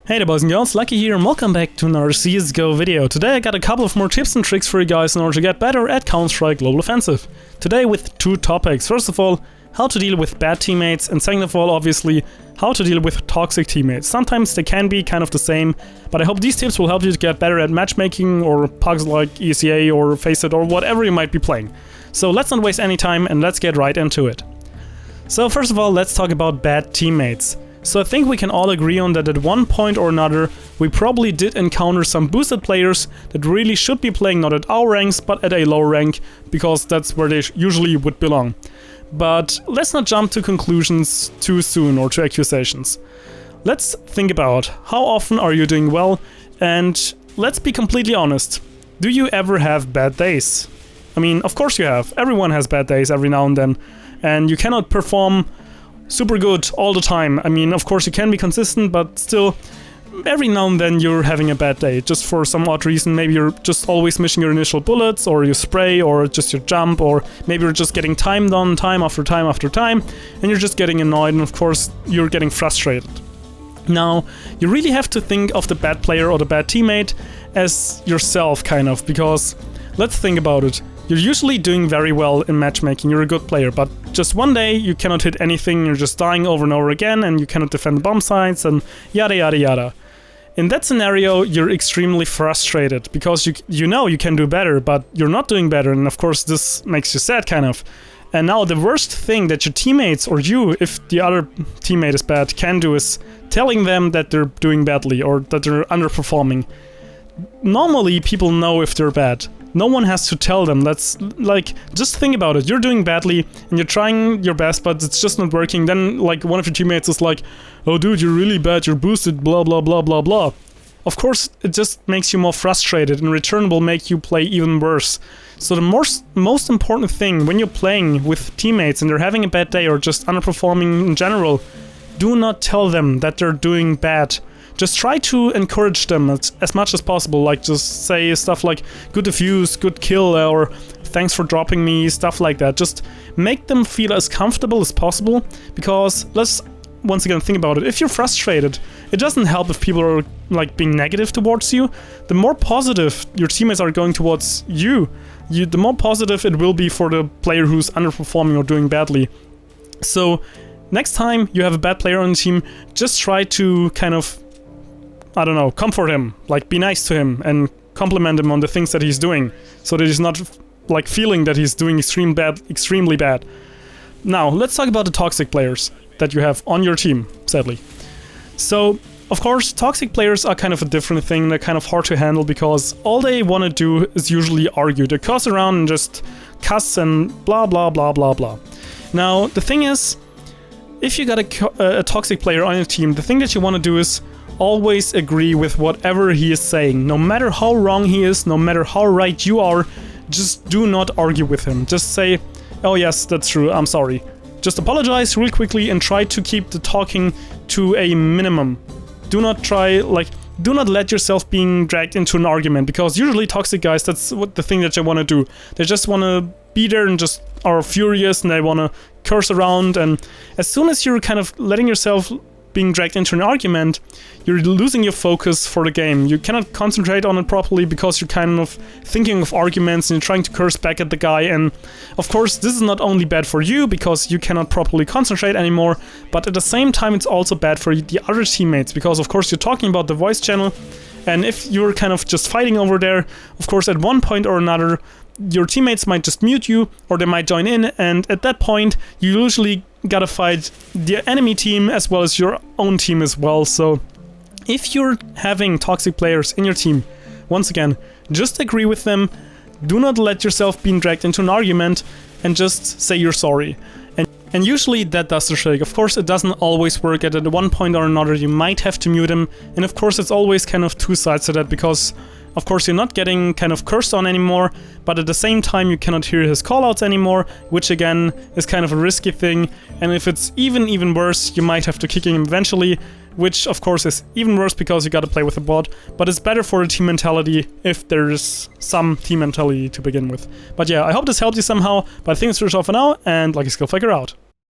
Hey there boys and girls, Lucky here and welcome back to another CSGO video. Today I got a couple of more tips and tricks for you guys in order to get better at Counter-Strike Global Offensive. Today with two topics. First of all, how to deal with bad teammates, and second of all, obviously, how to deal with toxic teammates. Sometimes they can be kind of the same, but I hope these tips will help you to get better at matchmaking or pugs like ECA or Faceit or whatever you might be playing. So let's not waste any time and let's get right into it. So first of all, let's talk about bad teammates. So I think we can all agree on that at one point or another we probably did encounter some boosted players that really should be playing not at our ranks but at a lower rank, because that's where they usually would belong. But let's not jump to conclusions too soon or to accusations. Let's think about how often are you doing well, and let's be completely honest. Do you ever have bad days? I mean, of course you have. Everyone has bad days every now and then, and you cannot perform super good all the time. I mean, of course you can be consistent, but still, every now and then you're having a bad day, just for some odd reason. Maybe you're just always missing your initial bullets, or you spray, or just your jump, or maybe you're just getting timed on time after time after time, and you're just getting annoyed, and of course you're getting frustrated. Now, you really have to think of the bad player or the bad teammate as yourself, kind of, because let's think about it. You're usually doing very well in matchmaking, you're a good player, but just one day you cannot hit anything, you're just dying over and over again, and you cannot defend the bomb sites, and yada yada yada. In that scenario, you're extremely frustrated, because you know you can do better, but you're not doing better, and of course this makes you sad, kind of. And now the worst thing that your teammates, or you, if the other teammate is bad, can do is telling them that they're doing badly, or that they're underperforming. Normally people know if they're bad. No one has to tell them. That's like, just think about it. You're doing badly and you're trying your best, but it's just not working. Then like one of your teammates is like, oh dude, you're really bad, you're boosted, blah blah blah blah blah. Of course it just makes you more frustrated, and in return will make you play even worse. So the most important thing when you're playing with teammates and they're having a bad day or just underperforming in general, do not tell them that they're doing bad. Just try to encourage them as much as possible, like just say stuff like good defuse, good kill, or thanks for dropping me, stuff like that. Just make them feel as comfortable as possible, because let's once again think about it. If you're frustrated, it doesn't help if people are like being negative towards you. The more positive your teammates are going towards you, the more positive it will be for the player who's underperforming or doing badly. So next time you have a bad player on the team, just try to kind of, I don't know, comfort him, like be nice to him and compliment him on the things that he's doing, so that he's not like feeling that he's doing extremely bad. Now, let's talk about the toxic players that you have on your team, sadly. So, of course, toxic players are kind of a different thing. They're kind of hard to handle because all they want to do is usually argue. They cuss around and just cuss and blah blah blah blah blah. Now, the thing is, if you got a toxic player on your team, the thing that you want to do is always agree with whatever he is saying. No matter how wrong he is, no matter how right you are, just do not argue with him. Just say, oh yes, that's true, I'm sorry. Just apologize real quickly and try to keep the talking to a minimum. Do not let yourself being dragged into an argument, because usually toxic guys, that's what the thing that they want to do. They just want to be there and just are furious, and they want to curse around, and as soon as you're kind of letting yourself being dragged into an argument, you're losing your focus for the game. You cannot concentrate on it properly because you're kind of thinking of arguments and you're trying to curse back at the guy, and of course this is not only bad for you because you cannot properly concentrate anymore, but at the same time it's also bad for the other teammates, because of course you're talking about the voice channel, and if you're kind of just fighting over there, of course at one point or another your teammates might just mute you, or they might join in, and at that point you usually gotta fight the enemy team as well as your own team as well. So if you're having toxic players in your team, once again, just agree with them, do not let yourself be dragged into an argument, and just say you're sorry. And usually that does the trick. Of course it doesn't always work. At one point or another you might have to mute him, and of course it's always kind of two sides to that, because of course you're not getting kind of cursed on anymore, but at the same time you cannot hear his callouts anymore, which again is kind of a risky thing, and if it's even worse, you might have to kick him eventually, which of course is even worse because you gotta play with a bot, but it's better for the team mentality if there's some team mentality to begin with. But yeah, I hope this helped you somehow, but I think it's all for now, and Lucky Skill Figure out.